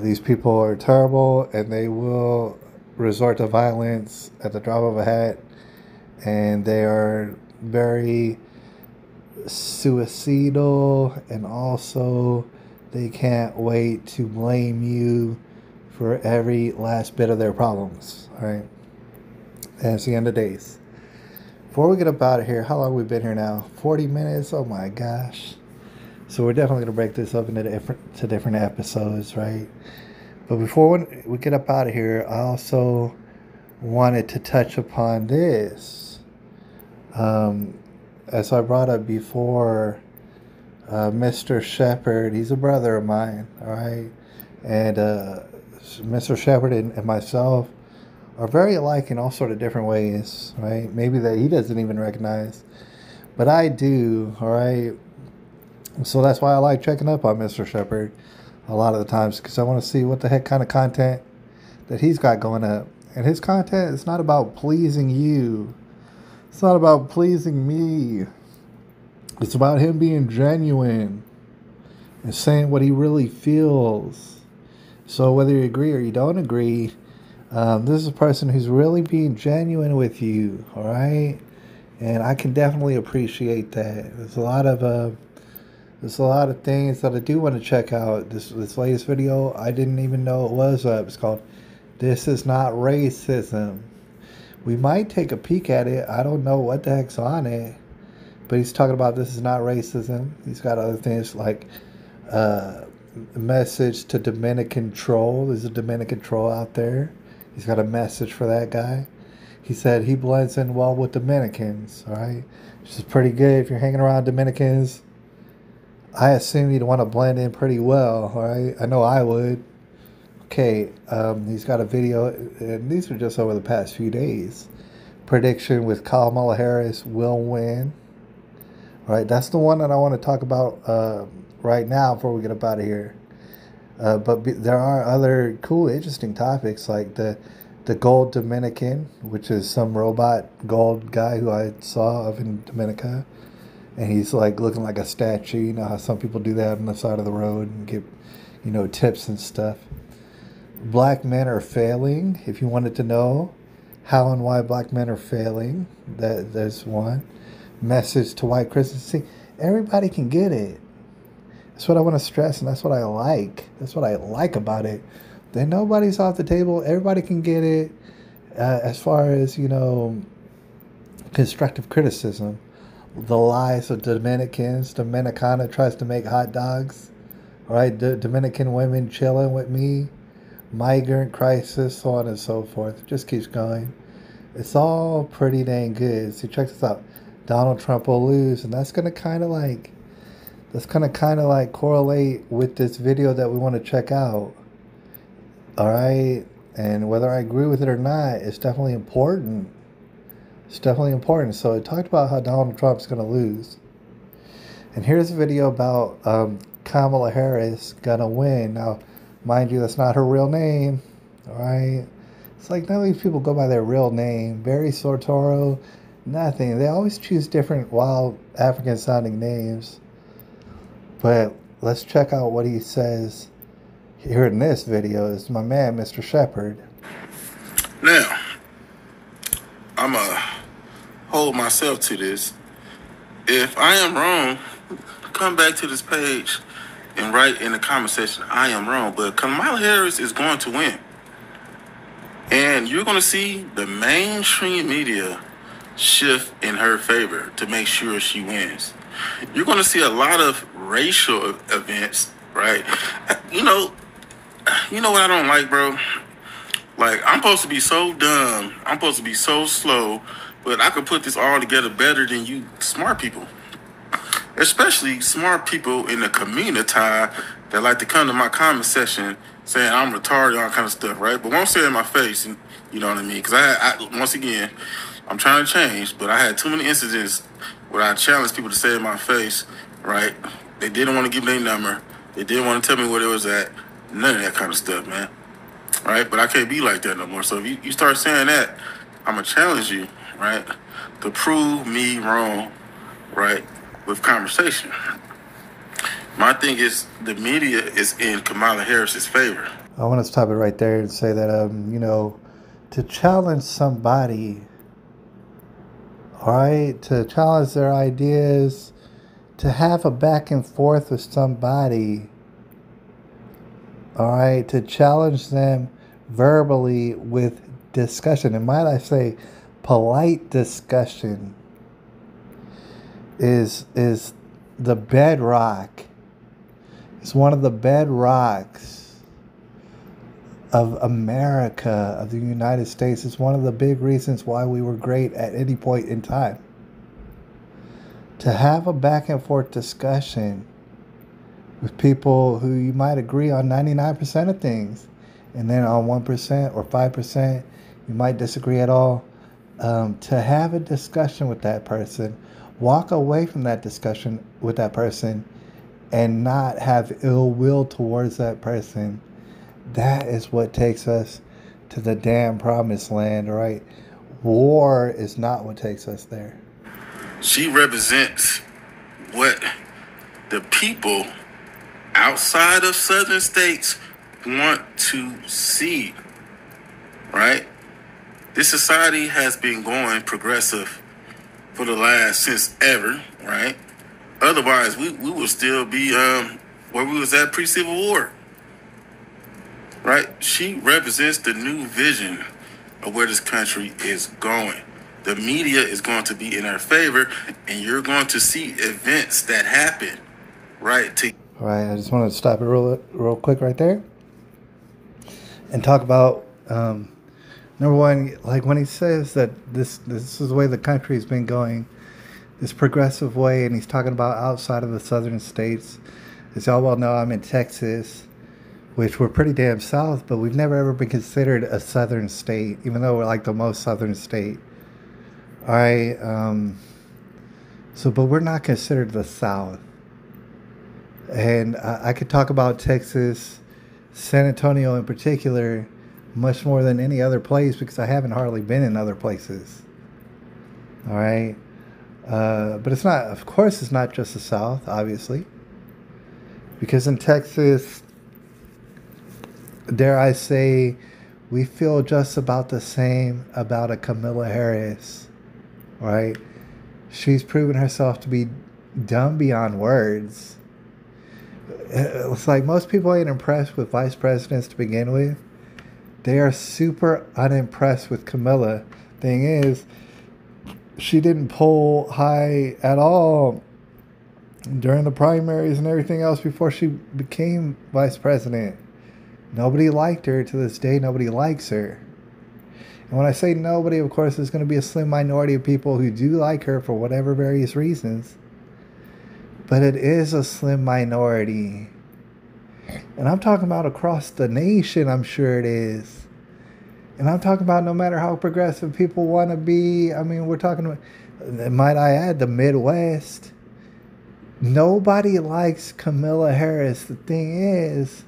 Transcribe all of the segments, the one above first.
These people are terrible, and they will resort to violence at the drop of a hat, and they are very suicidal, and also they can't wait to blame you for every last bit of their problems. All right, and it's the end of days. Before we get up out of here, how long have we been here now? 40 minutes. Oh my gosh. So we're definitely going to break this up into different episodes, right? But before we get up out of here, I also wanted to touch upon this. As I brought up before, Mr. Shepard, he's a brother of mine, all right? And Mr. Shepard and myself are very alike in all sort of different ways, right? Maybe that he doesn't even recognize, but I do, all right? So that's why I like checking up on Mr. Shepard a lot of the times, because I want to see what the heck kind of content that he's got going up. And his content is not about pleasing you. It's not about pleasing me. It's about him being genuine and saying what he really feels. So whether you agree or you don't agree, this is a person who's really being genuine with you, all right? And I can definitely appreciate that. There's a lot of things that I do want to check out. This latest video, I didn't even know it was up. It's called "This Is Not Racism." We might take a peek at it. I don't know what the heck's on it, but he's talking about this is not racism. He's got other things like message to Dominican troll. There's a Dominican troll out there. He's got a message for that guy. He said he blends in well with Dominicans, all right? Which is pretty good if you're hanging around Dominicans. I assume you'd want to blend in pretty well, all right? I know I would. Okay, he's got a video, and these are just over the past few days. Prediction with Kamala Harris will win. All right, that's the one that I want to talk about right now before we get up out of here. But there are other cool, interesting topics like the gold Dominican, which is some robot gold guy who I saw of in Dominica. And he's like looking like a statue. You know how some people do that on the side of the road and get, tips and stuff. Black men are failing. If you wanted to know how and why black men are failing, there's one. Message to white Christians. See, everybody can get it. That's what I want to stress, and that's what I like. That's what I like about it. Then nobody's off the table. Everybody can get it. As far as, constructive criticism. The lies of Dominicans. Dominicana tries to make hot dogs. All right, Dominican women chilling with me. Migrant crisis, so on and so forth. It just keeps going. It's all pretty dang good. So check this out. Donald Trump will lose, and that's gonna kind of like correlate with this video that we want to check out. All right, and whether I agree with it or not, it's definitely important. It's definitely important. So it talked about how Donald Trump's going to lose. And here's a video about Kamala Harris going to win. Now, mind you, that's not her real name. All right. It's like none of these people go by their real name. Barry Soetoro, nothing. They always choose different wild African sounding names. But let's check out what he says here in this video. Is my man, Mr. Shepard. Now, I'm going to hold myself to this. If I am wrong, come back to this page and write in the comment section, I am wrong. But Kamala Harris is going to win. And you're going to see the mainstream media shift in her favor to make sure she wins. You're going to see a lot of racial events, right? You know what I don't like, bro? Like, I'm supposed to be so dumb. I'm supposed to be so slow, but I could put this all together better than you smart people. Especially smart people in the community that like to come to my comment section saying I'm retarded, all kind of stuff, right? But won't say it in my face, and you know what I mean? Because I once again, I'm trying to change, but I had too many incidents where I challenged people to say it in my face, right? They didn't want to give me their number. They didn't want to tell me where it was at. None of that kind of stuff, man. Right? But I can't be like that no more. So if you start saying that, I'm going to challenge you, right, to prove me wrong, right, with conversation. My thing is the media is in Kamala Harris's favor. I want to stop it right there and say that, to challenge somebody, all right, to challenge their ideas, to have a back and forth with somebody, all right, to challenge them verbally with discussion, and might I say, polite discussion, is the bedrock. It's one of the bedrocks of America, of the United States. It's one of the big reasons why we were great at any point in time. To have a back and forth discussion with people who you might agree on 99% of things, and then on 1% or 5% you might disagree at all. To have a discussion with that person, walk away from that discussion with that person, and not have ill will towards that person, that is what takes us to the damn promised land, right? War is not what takes us there. She represents what the people outside of southern states want to see, right? This society has been going progressive for the last since ever, right? Otherwise, we would still be where we was at pre-Civil War, right? She represents the new vision of where this country is going. The media is going to be in her favor, and you're going to see events that happen, right? All right, I just want to stop it real quick right there and talk about number one, like when he says that this is the way the country's been going, this progressive way, and he's talking about outside of the southern states. As y'all well know, I'm in Texas, which we're pretty damn south, but we've never ever been considered a southern state, even though we're like the most southern state. All right, but we're not considered the South. And I could talk about Texas, San Antonio in particular, much more than any other place because I haven't hardly been in other places. All right. But it's not, of course, it's not just the South, obviously. Because in Texas, dare I say, we feel just about the same about a Kamala Harris. Right? She's proven herself to be dumb beyond words. It's like most people ain't impressed with vice presidents to begin with. They are super unimpressed with Kamala. Thing is, she didn't poll high at all during the primaries and everything else before she became vice president. Nobody liked her. To this day, nobody likes her. And when I say nobody, of course, there's going to be a slim minority of people who do like her for whatever various reasons. But it is a slim minority. And I'm talking about across the nation, I'm sure it is. And I'm talking about no matter how progressive people want to be. I mean, we're talking about, might I add, the Midwest. Nobody likes Kamala Harris. The thing is,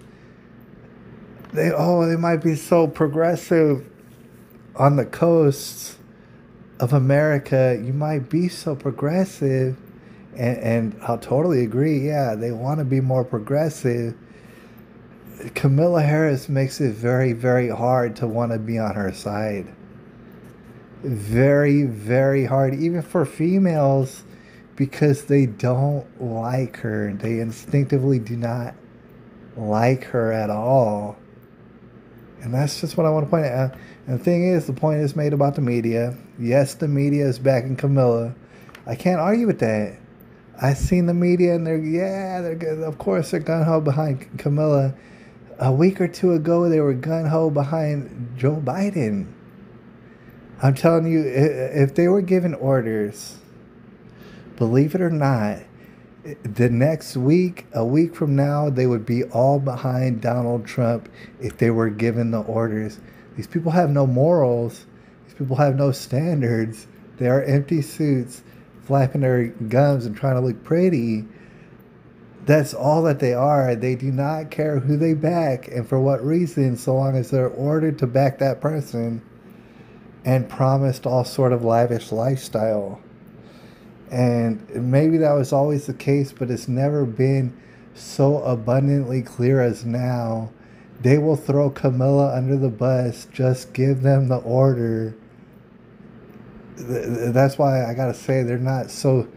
they might be so progressive on the coasts of America. You might be so progressive, and I'll totally agree. Yeah, they want to be more progressive. Kamala Harris makes it very, very hard to want to be on her side. Very, very hard, even for females, because they don't like her. They instinctively do not like her at all. And that's just what I want to point out. And the thing is, the point is made about the media. Yes, the media is backing Kamala. I can't argue with that. I've seen the media, and they're good. Of course, they're gung-ho behind Kamala. A week or two ago, they were gung-ho behind Joe Biden. I'm telling you, if they were given orders, believe it or not, the next week, a week from now, they would be all behind Donald Trump if they were given the orders. These people have no morals. These people have no standards. They are empty suits, flapping their gums and trying to look pretty. That's all that they are. They do not care who they back and for what reason, so long as they're ordered to back that person and promised all sort of lavish lifestyle. And maybe that was always the case, but it's never been so abundantly clear as now, they will throw Camilla under the bus. Just give them the order. That's why I gotta say they're not so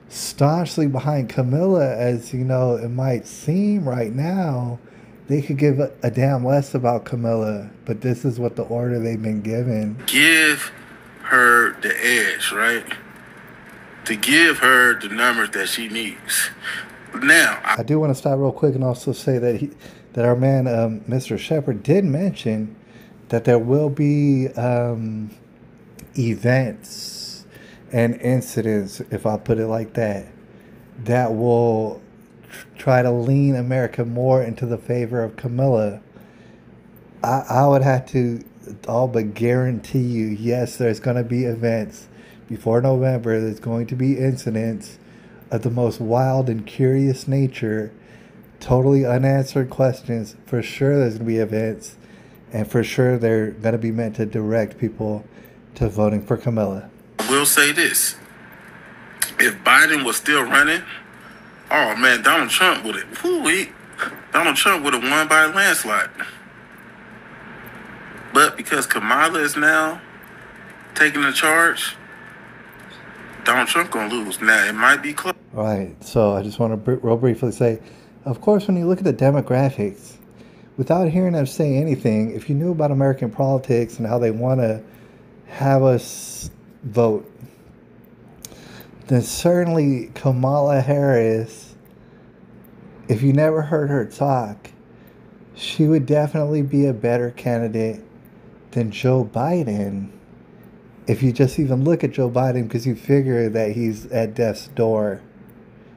staunchly behind Camilla as it might seem right now. They could give a damn less about Camilla, but this is what the order they've been given. Give her the edge, right? To give her the numbers that she needs. Now, I do want to stop real quick and also say that our man, Mr. Shepard, did mention that there will be events and incidents, if I put it like that, that will try to lean America more into the favor of Camilla. I would have to all but guarantee you, yes, there's going to be events before November. There's going to be incidents of the most wild and curious nature, totally unanswered questions. For sure there's going to be events, and for sure they're going to be meant to direct people to voting for Camilla. I will say this. If Biden was still running, oh man, Donald Trump would have won by a landslide. But because Kamala is now taking the charge, Donald Trump gonna lose. Now it might be close. All right, so I just want to real briefly say, of course, when you look at the demographics, without hearing them say anything, if you knew about American politics and how they want to have us vote, then certainly Kamala Harris, if you never heard her talk, she would definitely be a better candidate than Joe Biden. If you just even look at Joe Biden, because you figure that he's at death's door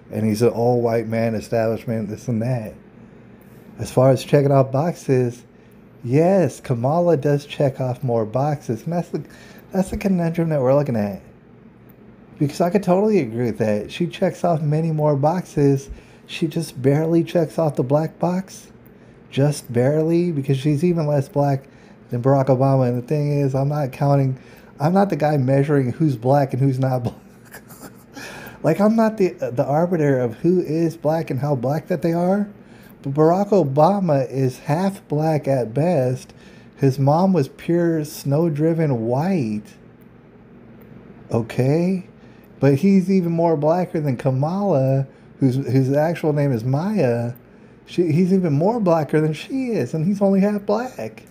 and he's an old white man establishment, this and that. As far as checking off boxes, yes, Kamala does check off more boxes. And that's the conundrum that we're looking at. Because I could totally agree with that. She checks off many more boxes. She just barely checks off the black box. Just barely, because she's even less black than Barack Obama. And the thing is, I'm not the guy measuring who's black and who's not black. Like, I'm not the arbiter of who is black and how black that they are. But Barack Obama is half black at best. His mom was pure snow-driven white. Okay? But he's even more blacker than Kamala, whose actual name is Maya. He's even more blacker than she is, and he's only half black.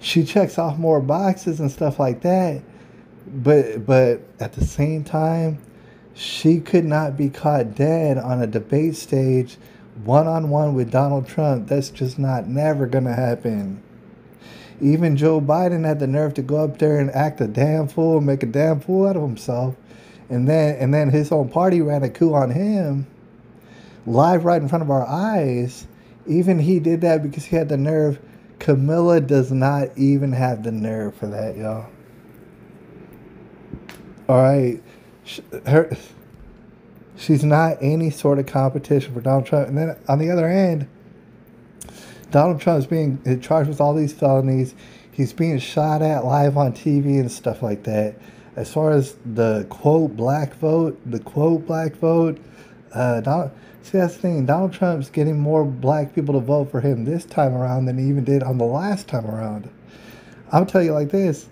She checks off more boxes and stuff like that, but at the same time, she could not be caught dead on a debate stage one-on-one with Donald Trump. That's just never gonna happen. Even Joe Biden had the nerve to go up there and act a damn fool, make a damn fool out of himself, and then his own party ran a coup on him live right in front of our eyes. Even he did that because he had the nerve. Camilla does not even have the nerve for that, y'all. All right, she's not any sort of competition for Donald Trump. And then on the other hand, Donald Trump is being charged with all these felonies. He's being shot at live on TV and stuff like that. As far as the quote black vote, see, that's the thing. Donald Trump's getting more black people to vote for him this time around than he even did on the last time around. I'll tell you like this.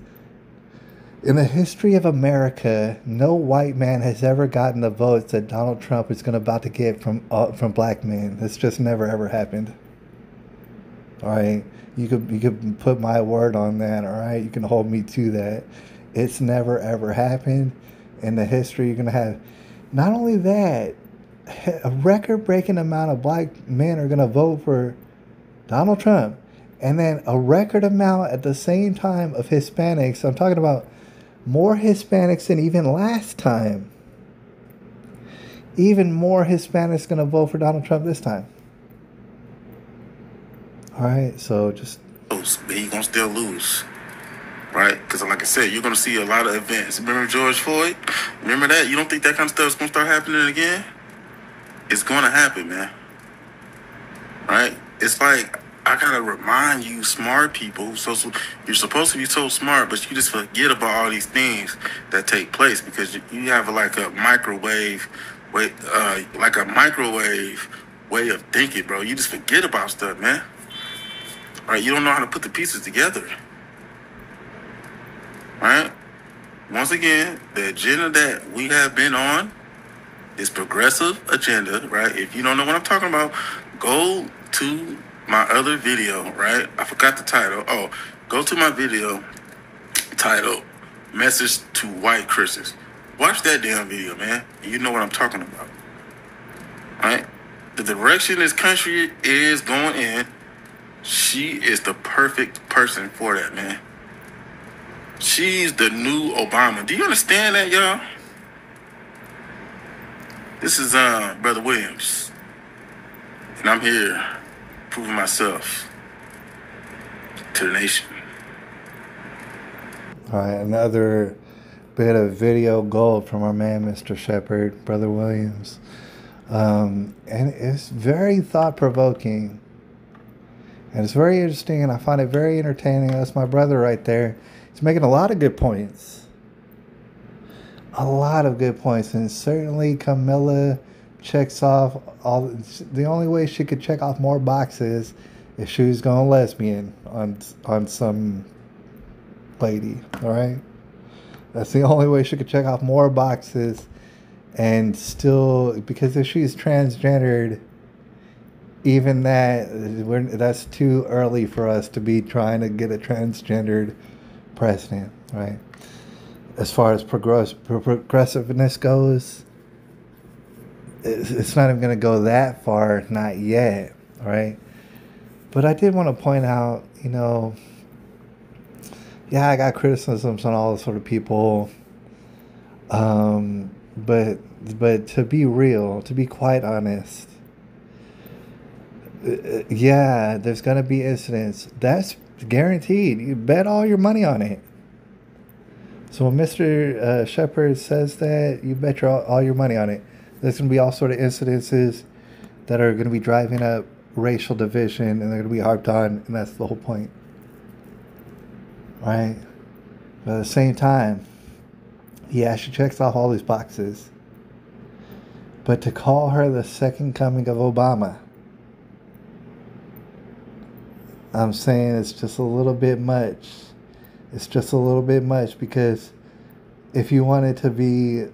In the history of America, no white man has ever gotten the votes that Donald Trump is about to get from black men. It's just never ever happened. All right, you could put my word on that. All right, you can hold me to that. It's never ever happened in the history. You're gonna have not only that, a record-breaking amount of black men are gonna vote for Donald Trump, and then a record amount at the same time of Hispanics. I'm talking about more Hispanics than even last time. Even more Hispanics going to vote for Donald Trump this time. All right, so just... But he's going to still lose, right? Because like I said, you're going to see a lot of events. Remember George Floyd? Remember that? You don't think that kind of stuff is going to start happening again? It's going to happen, man. Right? It's like, I gotta remind you, smart people, so you're supposed to be so smart, but you just forget about all these things that take place because you have like a microwave like a microwave way of thinking, bro. You just forget about stuff, man. Right? You don't know how to put the pieces together. Right? Once again, the agenda that we have been on is progressive agenda, right? If you don't know what I'm talking about, go to my other video, right? I forgot the title. Oh, go to my video titled Message to White Christians. Watch that damn video, man. And you know what I'm talking about. Right? The direction this country is going in, she is the perfect person for that, man. She's the new Obama. Do you understand that, y'all? This is Brother Williams. And I'm here proving myself to the nation. All right, another bit of video gold from our man, Mr. Shepherd, Brother Williams. And it's very thought-provoking. And it's very interesting, and I find it very entertaining. That's my brother right there. He's making a lot of good points. A lot of good points. And certainly Camilla checks off all. The only way she could check off more boxes if she was going lesbian on some lady. All right? That's the only way she could check off more boxes. And still, because if she's transgendered, even that's too early for us to be trying to get a transgendered president, right? As far as progressiveness goes, it's not even going to go that far, not yet, right? But I did want to point out, yeah, I got criticisms on all the sort of people, but to be real, to be quite honest, yeah, there's going to be incidents. That's guaranteed. You bet all your money on it. So when Mr. Shepherd says that, you bet all your money on it. There's going to be all sort of incidences that are going to be driving up racial division, and they're going to be harped on, and that's the whole point. Right? But at the same time, yeah, she checks off all these boxes. But to call her the second coming of Obama, I'm saying it's just a little bit much. It's just a little bit much, because if you wanted to be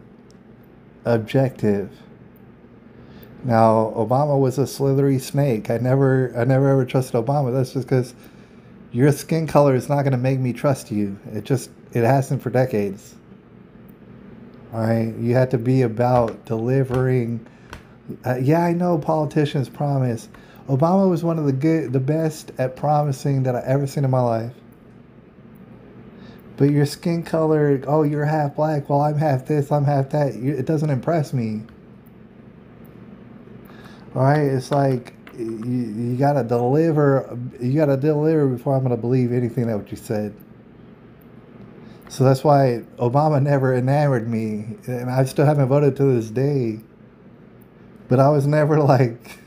objective, now Obama was a slithery snake. I never ever trusted Obama. That's just because your skin color is not going to make me trust you. It hasn't for decades. All right, you had to be about delivering. Yeah, I know politicians promise. Obama was one of the best at promising that I ever seen in my life. But your skin color, oh, you're half black, well, I'm half this, I'm half that. It doesn't impress me. All right, it's like you gotta deliver. You gotta deliver before I'm gonna believe anything that what you said. So that's why Obama never enamored me, and I still haven't voted to this day. But I was never like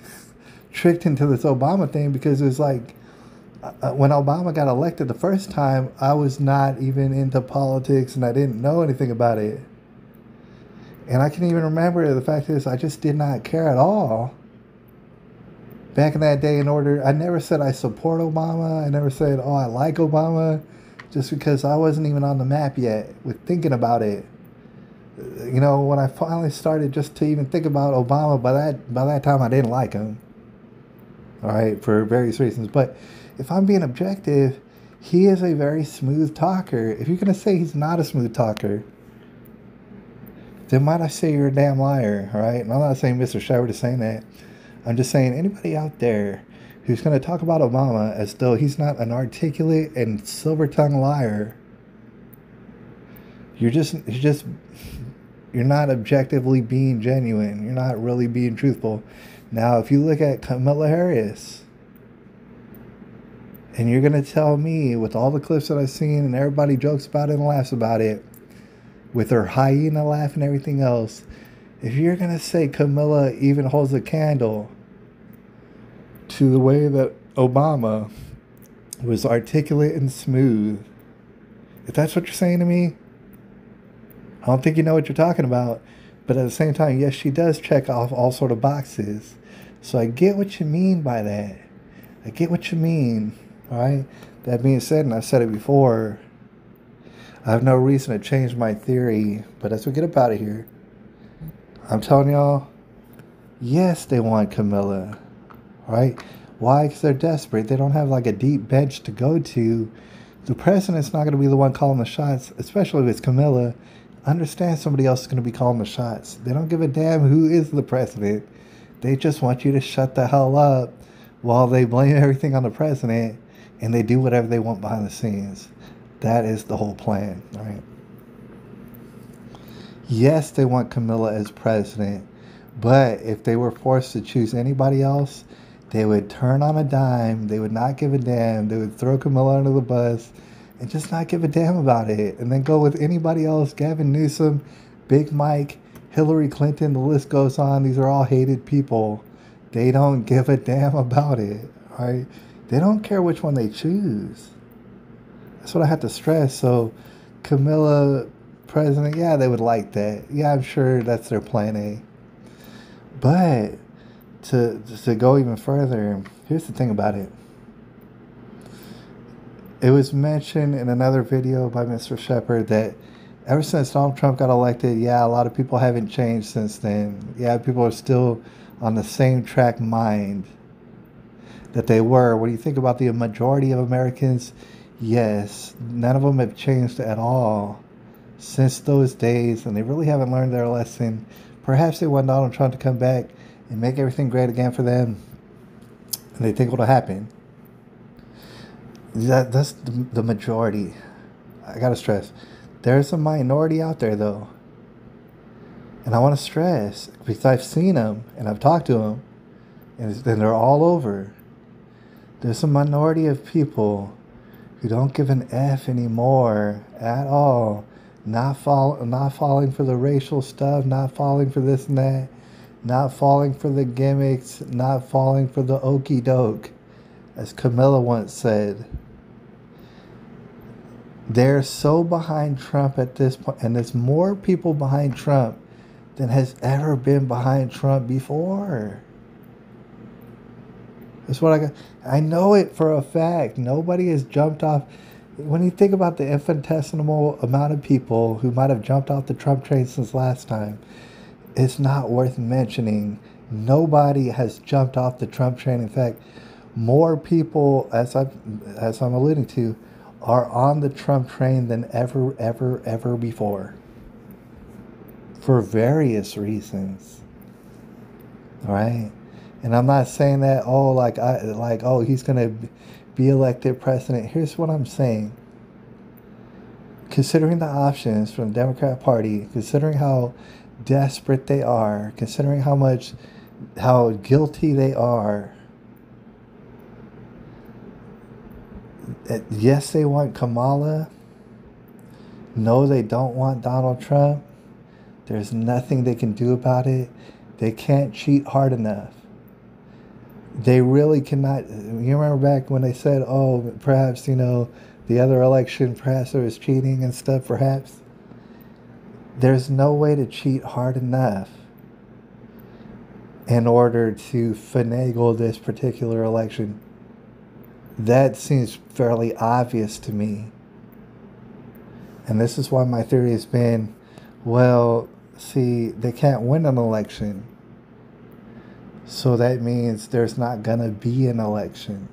tricked into this Obama thing, because it was like when Obama got elected the first time, I was not even into politics and I didn't know anything about it. And I can even remember the fact is I just did not care at all. Back in that day, I never said I support Obama. I never said, oh, I like Obama, just because I wasn't even on the map yet with thinking about it. When I finally started just to even think about Obama, by that time I didn't like him. All right, for various reasons. But if I'm being objective, he is a very smooth talker. If you're going to say he's not a smooth talker, then might I say you're a damn liar, all right? And I'm not saying Mr. Shepherd is saying that. I'm just saying anybody out there who's going to talk about Obama as though he's not an articulate and silver-tongued liar, you're not objectively being genuine. You're not really being truthful. Now, if you look at Kamala Harris, and you're going to tell me, with all the clips that I've seen, and everybody jokes about it and laughs about it, with her hyena laugh and everything else, if you're going to say Kamala even holds a candle to the way that Obama was articulate and smooth, if that's what you're saying to me, I don't think you know what you're talking about. But at the same time, yes, she does check off all sort of boxes. So I get what you mean by that. I get what you mean. All right. That being said, and I've said it before, I have no reason to change my theory. But as we get up out of here, I'm telling y'all, yes, they want Camilla. All right. Why? Because they're desperate. They don't have like a deep bench to go to. The president's not going to be the one calling the shots, especially if it's Camilla. Understand somebody else is going to be calling the shots. They don't give a damn who is the president. They just want you to shut the hell up while they blame everything on the president and they do whatever they want behind the scenes. That is the whole plan, right? Yes, they want Camilla as president, but if they were forced to choose anybody else, they would turn on a dime. They would not give a damn. They would throw Camilla under the bus and just not give a damn about it. And then go with anybody else. Gavin Newsom, Big Mike, Hillary Clinton, the list goes on. These are all hated people. They don't give a damn about it, right? They don't care which one they choose. That's what I have to stress. So Camilla, president, yeah, they would like that. Yeah, I'm sure that's their plan A. But to go even further, here's the thing about it. It was mentioned in another video by Mr. Shepard that ever since Donald Trump got elected, yeah, a lot of people haven't changed since then. Yeah, people are still on the same track mind that they were. When you think about the majority of Americans, yes, none of them have changed at all since those days, and they really haven't learned their lesson. Perhaps they want Donald Trump to come back and make everything great again for them, and they think what'll happen. That's the majority. I gotta stress, there's a minority out there though, and I want to stress because I've seen them and I've talked to them, and they're all over. There's a minority of people who don't give an F anymore at all. Not falling for the racial stuff, not falling for this and that, not falling for the gimmicks, not falling for the okey doke. As Camilla once said, they're so behind Trump at this point, and there's more people behind Trump than has ever been behind Trump before. That's what I got. I know it for a fact. Nobody has jumped off. When you think about the infinitesimal amount of people who might have jumped off the Trump train since last time, it's not worth mentioning. Nobody has jumped off the Trump train. In fact, more people, as I'm alluding to, are on the Trump train than ever before. For various reasons. All right? And I'm not saying that, he's going to be elected president. Here's what I'm saying. Considering the options from the Democrat Party, considering how desperate they are, considering how guilty they are, yes, they want Kamala. No, they don't want Donald Trump. There's nothing they can do about it. They can't cheat hard enough. They really cannot. You remember back when they said, oh, perhaps, the other election, perhaps there was cheating and stuff, perhaps. There's no way to cheat hard enough in order to finagle this particular election. That seems fairly obvious to me. And this is why my theory has been, well, see, they can't win an election. So that means there's not going to be an election.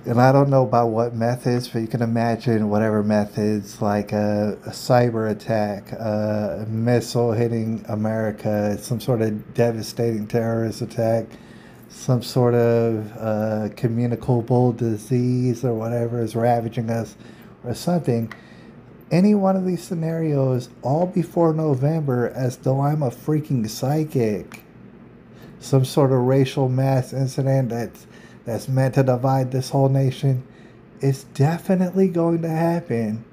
And I don't know about what methods, but you can imagine whatever methods, like a cyber attack, a missile hitting America, some sort of devastating terrorist attack, some sort of communicable disease or whatever is ravaging us or something. Any one of these scenarios, all before November, as though I'm a freaking psychic. Some sort of racial mass incident that's meant to divide this whole nation. It's definitely going to happen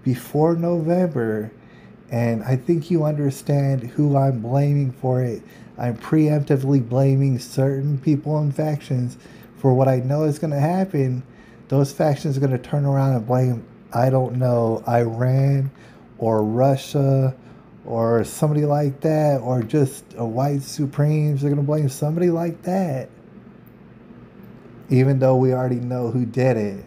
before November. And I think you understand who I'm blaming for it. I'm preemptively blaming certain people and factions for what I know is going to happen. Those factions are going to turn around and blame, I don't know, Iran or Russia or somebody like that, or just a white supremes. They're going to blame somebody like that, even though we already know who did it.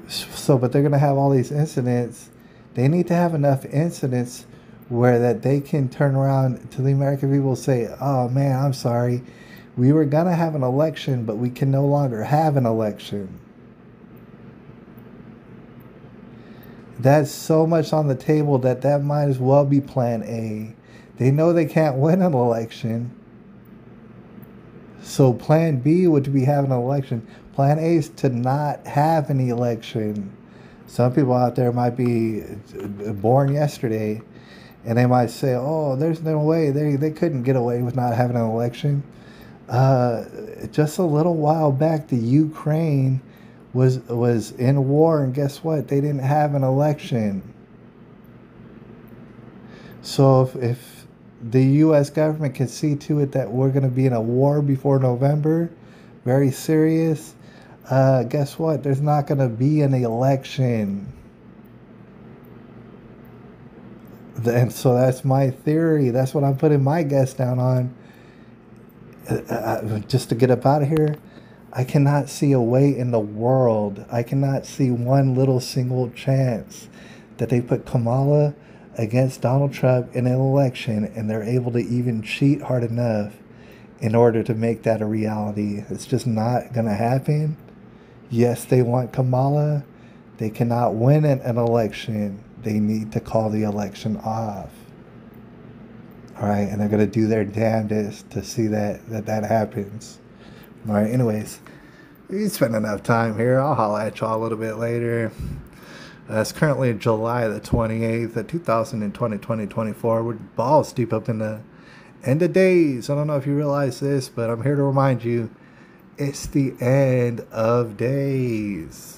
So, but they're going to have all these incidents. They need to have enough incidents where that they can turn around to the American people and say, oh man, I'm sorry. We were going to have an election, but we can no longer have an election. That's so much on the table that might as well be plan A. They know they can't win an election. So plan B would be having an election. Plan A is to not have any election. Some people out there might be born yesterday, and they might say, oh, there's no way. They couldn't get away with not having an election. Just a little while back, the Ukraine was in war, and guess what? They didn't have an election. So if the U.S. government can see to it that we're going to be in a war before November, very serious, guess what? There's not going to be an election. And so that's my theory. That's what I'm putting my guess down on. Just to get up out of here, I cannot see a way in the world. I cannot see one little single chance that they put Kamala against Donald Trump in an election and they're able to even cheat hard enough in order to make that a reality. It's just not going to happen. Yes, they want Kamala. They cannot win an election. They need to call the election off. All right, and they're going to do their damnedest to see that happens. All right, anyways, we spent enough time here. I'll holler at y'all a little bit later. It's currently July the 28th of 2024. We're balls deep up in the end of days. I don't know if you realize this, but I'm here to remind you, it's the end of days.